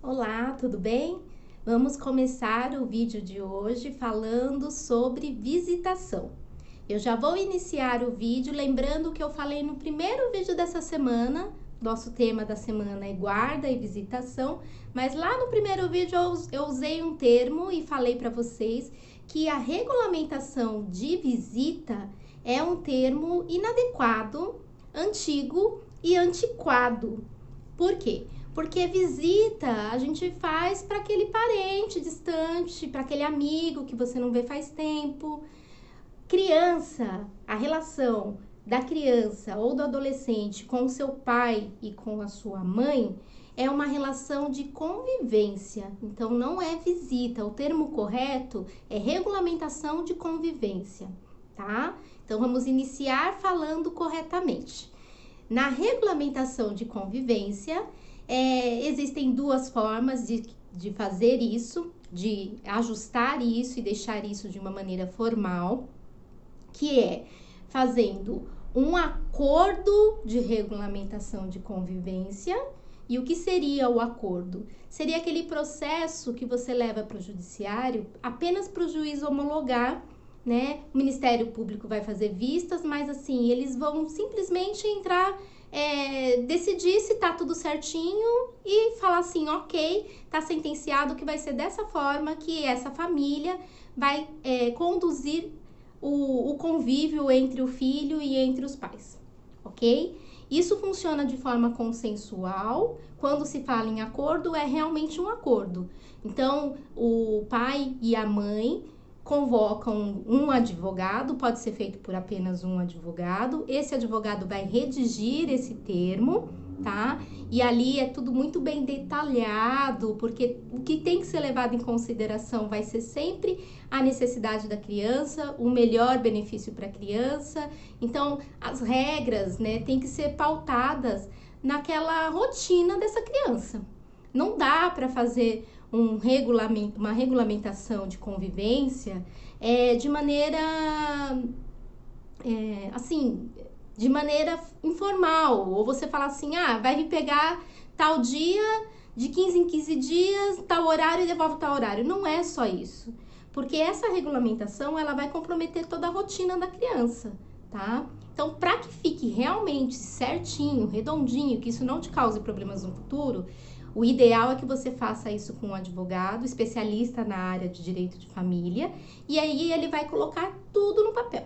Olá, tudo bem? Vamos começar o vídeo de hoje falando sobre visitação. Eu já vou iniciar o vídeo lembrando que eu falei no primeiro vídeo dessa semana, nosso tema da semana é guarda e visitação, mas lá no primeiro vídeo eu usei um termo e falei para vocês que a regulamentação de visita é um termo inadequado, antigo e antiquado. Por quê? Porque visita a gente faz para aquele parente distante, para aquele amigo que você não vê faz tempo. Criança, a relação da criança ou do adolescente com o seu pai e com a sua mãe é uma relação de convivência. Então não é visita, o termo correto é regulamentação de convivência, tá? Então vamos iniciar falando corretamente. Na regulamentação de convivência, existem duas formas de fazer isso, de ajustar isso e deixar isso de uma maneira formal, que é fazendo um acordo de regulamentação de convivência. E o que seria o acordo? Seria aquele processo que você leva para o judiciário apenas para o juiz homologar, né? O Ministério Público vai fazer vistas, mas assim, eles vão simplesmente entrar, decidir se tá tudo certinho e falar assim, ok, tá sentenciado que vai ser dessa forma que essa família vai conduzir o convívio entre o filho e entre os pais, ok? Isso funciona de forma consensual. Quando se fala em acordo, é realmente um acordo. Então, o pai e a mãe convocam um advogado, pode ser feito por apenas um advogado. Esse advogado vai redigir esse termo, tá? E ali é tudo muito bem detalhado, porque o que tem que ser levado em consideração vai ser sempre a necessidade da criança, o melhor benefício para a criança. Então, as regras, né, tem que ser pautadas naquela rotina dessa criança. Não dá para fazer uma regulamentação de convivência de maneira, assim, de maneira informal. Ou você fala assim, vai me pegar tal dia, de 15 em 15 dias, tal horário e devolve tal horário. Não é só isso. Porque essa regulamentação, ela vai comprometer toda a rotina da criança, tá? Então, para que fique realmente certinho, redondinho, que isso não te cause problemas no futuro, o ideal é que você faça isso com um advogado, especialista na área de direito de família, e aí ele vai colocar tudo no papel.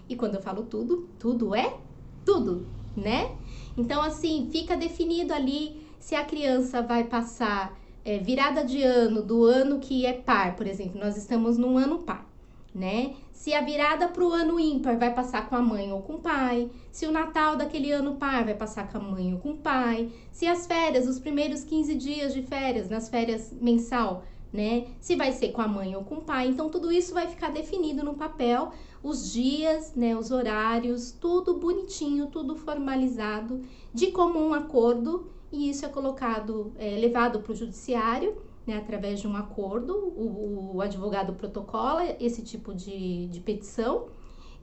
E quando eu falo tudo, tudo é tudo, né? Então, assim, fica definido ali se a criança vai passar virada de ano, do ano que é par, por exemplo, nós estamos num ano par, né? Se a virada para o ano ímpar vai passar com a mãe ou com o pai, se o Natal daquele ano par vai passar com a mãe ou com o pai, se as férias, os primeiros 15 dias de férias, nas férias mensal, né? Se vai ser com a mãe ou com o pai. Então, tudo isso vai ficar definido no papel, os dias, né? Os horários, tudo bonitinho, tudo formalizado, de comum acordo, e isso é colocado, levado para o judiciário, né, através de um acordo, o advogado protocola esse tipo de petição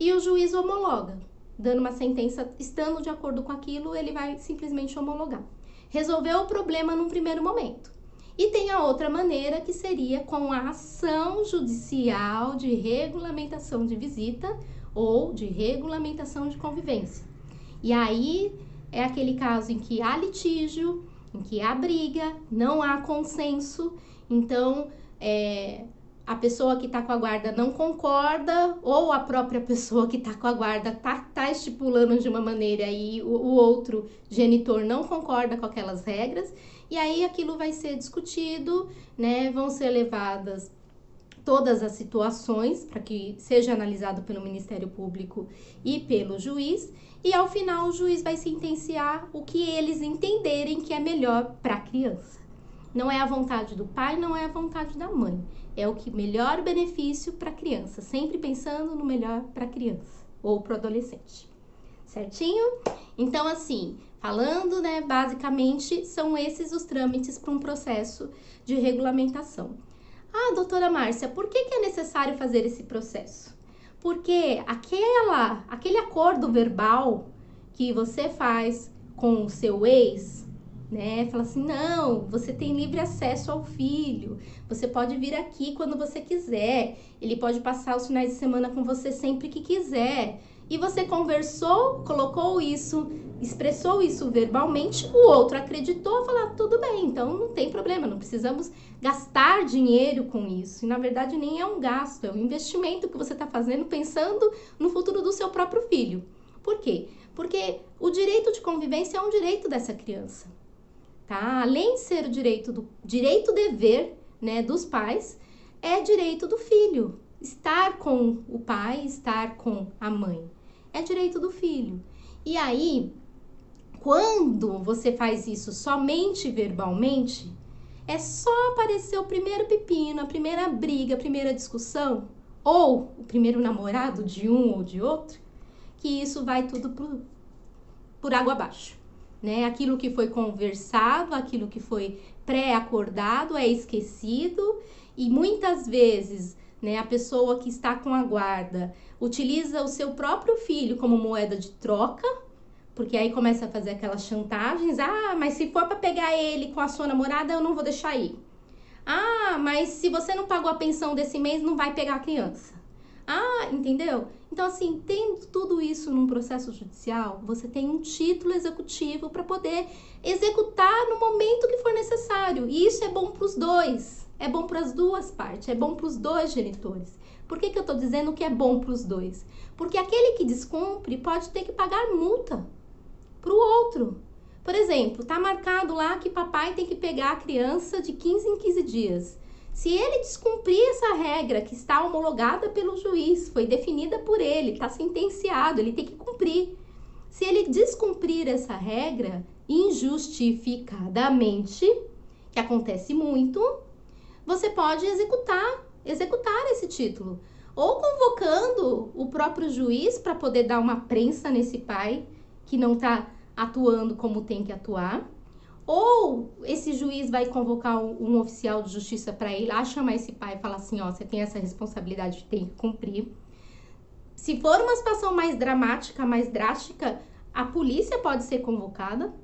e o juiz homologa, dando uma sentença, estando de acordo com aquilo, ele vai simplesmente homologar. Resolveu o problema num primeiro momento. E tem a outra maneira, que seria com a ação judicial de regulamentação de visita ou de regulamentação de convivência. E aí é aquele caso em que há litígio, em que há briga, não há consenso, então a pessoa que está com a guarda não concorda, ou a própria pessoa que está com a guarda tá estipulando de uma maneira e o outro genitor não concorda com aquelas regras, e aí aquilo vai ser discutido, né? Vão ser levadas todas as situações para que seja analisado pelo Ministério Público e pelo juiz, e ao final o juiz vai sentenciar o que eles entenderem que é melhor para a criança. Não é a vontade do pai, não é a vontade da mãe, é o que melhor benefício para a criança, sempre pensando no melhor para a criança ou para o adolescente. Certinho? Então, assim, falando, né, basicamente são esses os trâmites para um processo de regulamentação. Doutora Márcia, por que é necessário fazer esse processo? Porque aquele acordo verbal que você faz com o seu ex, né? Fala assim, não, você tem livre acesso ao filho, você pode vir aqui quando você quiser, ele pode passar os finais de semana com você sempre que quiser. E você conversou, colocou isso, expressou isso verbalmente, o outro acreditou, falou, tudo bem, então não tem problema, não precisamos gastar dinheiro com isso. E na verdade nem é um gasto, é um investimento que você está fazendo pensando no futuro do seu próprio filho. Por quê? Porque o direito de convivência é um direito dessa criança, tá? Além de ser o direito-dever, né, dos pais, é direito do filho. Estar com o pai, estar com a mãe. É direito do filho. E aí, quando você faz isso somente verbalmente, é só aparecer o primeiro pepino, a primeira briga, a primeira discussão, ou o primeiro namorado de um ou de outro, que isso vai tudo por água abaixo, né? Aquilo que foi conversado, aquilo que foi pré-acordado é esquecido e muitas vezes, né, a pessoa que está com a guarda utiliza o seu próprio filho como moeda de troca, porque aí começa a fazer aquelas chantagens, mas se for para pegar ele com a sua namorada, eu não vou deixar ir. Mas se você não pagou a pensão desse mês, não vai pegar a criança. Entendeu? Então, assim, tendo tudo isso num processo judicial, você tem um título executivo para poder executar no momento que for necessário. E isso é bom para os dois, é bom para as duas partes, é bom para os dois genitores. Por que eu estou dizendo que é bom para os dois? Porque aquele que descumpre pode ter que pagar multa para o outro. Por exemplo, tá marcado lá que papai tem que pegar a criança de 15 em 15 dias. Se ele descumprir essa regra que está homologada pelo juiz, foi definida por ele, está sentenciado, ele tem que cumprir. Se ele descumprir essa regra injustificadamente, que acontece muito, você pode executar esse título. Ou convocando o próprio juiz para poder dar uma prensa nesse pai que não está atuando como tem que atuar. Ou esse juiz vai convocar um oficial de justiça para ir lá chamar esse pai e falar assim, você tem essa responsabilidade, tem que cumprir. Se for uma situação mais dramática, mais drástica, a polícia pode ser convocada,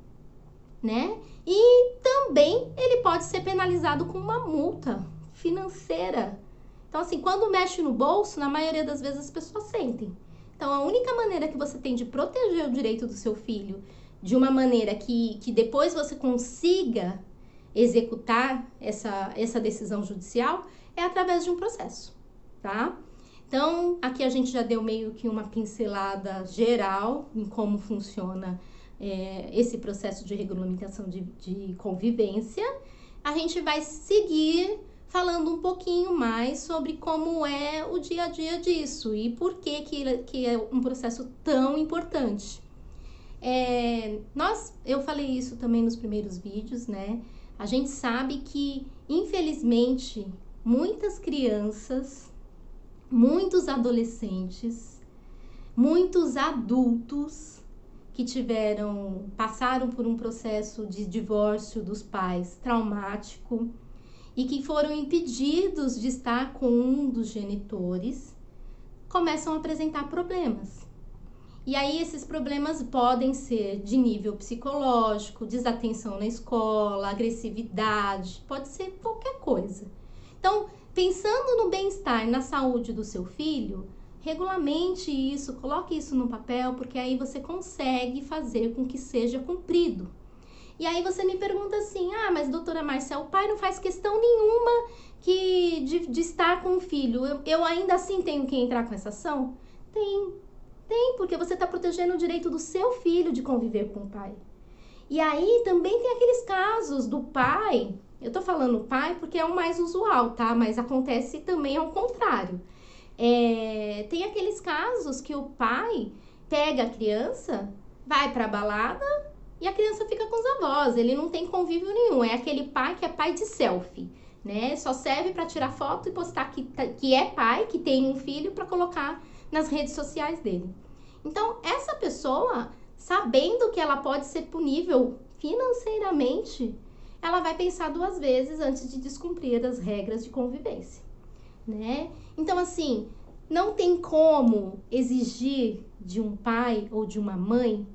né? E também ele pode ser penalizado com uma multa financeira. Então, assim, quando mexe no bolso, na maioria das vezes as pessoas sentem. Então, a única maneira que você tem de proteger o direito do seu filho de uma maneira que depois você consiga executar essa decisão judicial é através de um processo, tá? Então, aqui a gente já deu meio que uma pincelada geral em como funciona esse processo de regulamentação de convivência. A gente vai seguir falando um pouquinho mais sobre como é o dia a dia disso e por que é um processo tão importante. Eu falei isso também nos primeiros vídeos, né? A gente sabe que, infelizmente, muitas crianças, muitos adolescentes, muitos adultos que passaram por um processo de divórcio dos pais traumático e que foram impedidos de estar com um dos genitores, começam a apresentar problemas. E aí esses problemas podem ser de nível psicológico, desatenção na escola, agressividade, pode ser qualquer coisa. Então, pensando no bem-estar, na saúde do seu filho, regulamente isso, coloque isso no papel, porque aí você consegue fazer com que seja cumprido. E aí você me pergunta assim, mas doutora Márcia, o pai não faz questão nenhuma de estar com o filho, eu ainda assim tenho que entrar com essa ação? Tem, porque você está protegendo o direito do seu filho de conviver com o pai. E aí também tem aqueles casos do pai, eu tô falando pai porque é o mais usual, tá? Mas acontece também ao contrário. Tem aqueles casos que o pai pega a criança, vai pra balada e a criança fica com os avós, ele não tem convívio nenhum, é aquele pai que é pai de selfie, né? Só serve para tirar foto e postar que é pai, que tem um filho para colocar nas redes sociais dele. Então, essa pessoa, sabendo que ela pode ser punível financeiramente, ela vai pensar duas vezes antes de descumprir as regras de convivência, né? Então, assim, não tem como exigir de um pai ou de uma mãe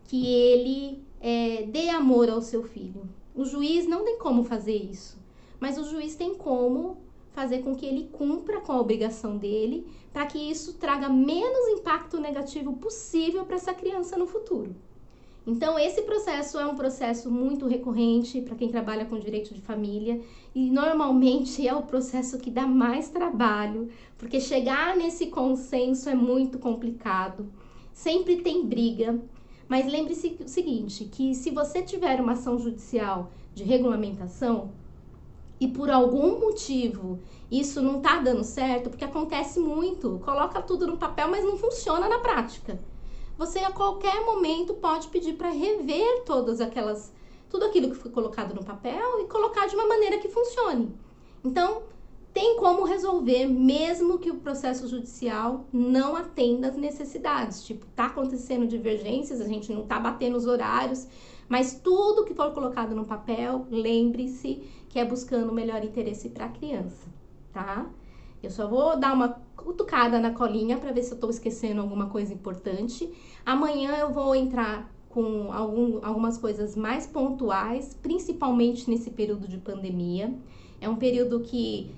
que ele dê amor ao seu filho. O juiz não tem como fazer isso, mas o juiz tem como fazer com que ele cumpra com a obrigação dele, para que isso traga menos impacto negativo possível para essa criança no futuro. Então, esse processo é um processo muito recorrente para quem trabalha com direito de família e normalmente é o processo que dá mais trabalho, porque chegar nesse consenso é muito complicado. Sempre tem briga, mas lembre-se o seguinte, que se você tiver uma ação judicial de regulamentação e por algum motivo isso não tá dando certo, porque acontece muito, coloca tudo no papel, mas não funciona na prática. Você a qualquer momento pode pedir para rever tudo aquilo que foi colocado no papel e colocar de uma maneira que funcione. Então, tem como resolver, mesmo que o processo judicial não atenda às necessidades. Tipo, tá acontecendo divergências, a gente não tá batendo os horários, mas tudo que for colocado no papel, lembre-se que é buscando o melhor interesse para a criança, tá? Eu só vou dar uma cutucada na colinha para ver se eu estou esquecendo alguma coisa importante. Amanhã eu vou entrar com algumas coisas mais pontuais, principalmente nesse período de pandemia. É um período que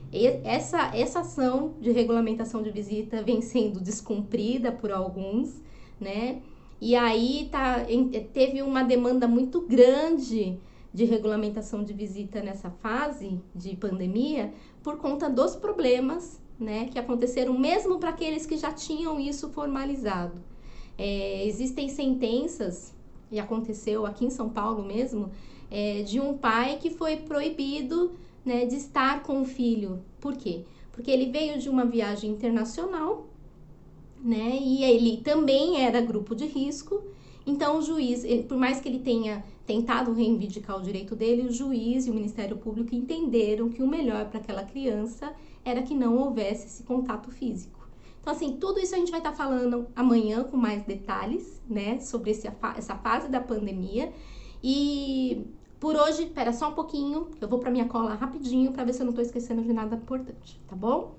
essa ação de regulamentação de visita vem sendo descumprida por alguns, né? E aí teve uma demanda muito grande de regulamentação de visita nessa fase de pandemia por conta dos problemas, né, que aconteceram mesmo para aqueles que já tinham isso formalizado. Existem sentenças, e aconteceu aqui em São Paulo mesmo, de um pai que foi proibido, né, de estar com o filho. Por quê? Porque ele veio de uma viagem internacional, né, e ele também era grupo de risco. Então, o juiz, por mais que ele tenha tentado reivindicar o direito dele, o juiz e o Ministério Público entenderam que o melhor para aquela criança era que não houvesse esse contato físico. Então, assim, tudo isso a gente vai estar falando amanhã com mais detalhes, né, sobre essa fase da pandemia. E por hoje, espera só um pouquinho, eu vou para minha cola rapidinho para ver se eu não estou esquecendo de nada importante, tá bom?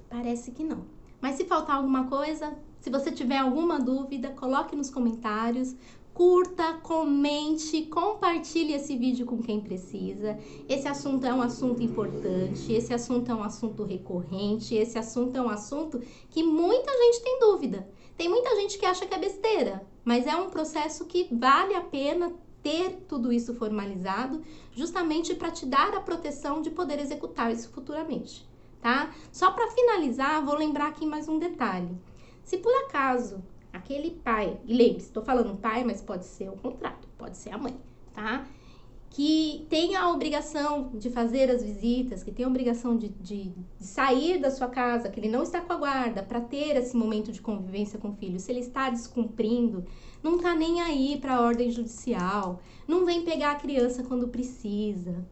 Parece que não. Mas se faltar alguma coisa, se você tiver alguma dúvida, coloque nos comentários, curta, comente, compartilhe esse vídeo com quem precisa. Esse assunto é um assunto importante, esse assunto é um assunto recorrente, esse assunto é um assunto que muita gente tem dúvida. Tem muita gente que acha que é besteira, mas é um processo que vale a pena ter tudo isso formalizado, justamente para te dar a proteção de poder executar isso futuramente. Tá? Só para finalizar, vou lembrar aqui mais um detalhe. Se por acaso aquele pai, e lembre-se, estou falando pai, mas pode ser o contrato, pode ser a mãe, tá? Que tem a obrigação de fazer as visitas, que tem a obrigação de sair da sua casa, que ele não está com a guarda para ter esse momento de convivência com o filho, se ele está descumprindo, não está nem aí para a ordem judicial, não vem pegar a criança quando precisa.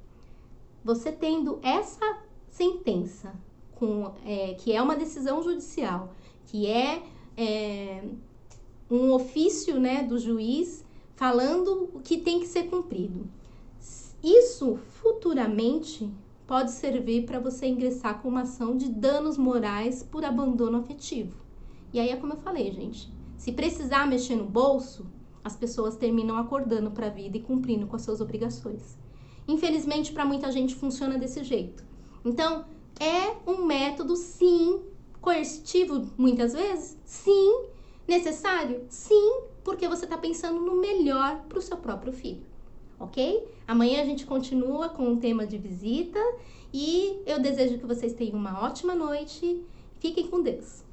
Você tendo essa sentença, que é uma decisão judicial, que é um ofício, né, do juiz falando o que tem que ser cumprido. Isso futuramente pode servir para você ingressar com uma ação de danos morais por abandono afetivo. E aí é como eu falei, gente, se precisar mexer no bolso, as pessoas terminam acordando para a vida e cumprindo com as suas obrigações. Infelizmente, para muita gente funciona desse jeito. Então, é um método, sim, coercitivo muitas vezes, sim, necessário, sim, porque você está pensando no melhor para o seu próprio filho, ok? Amanhã a gente continua com o tema de visita e eu desejo que vocês tenham uma ótima noite. Fiquem com Deus.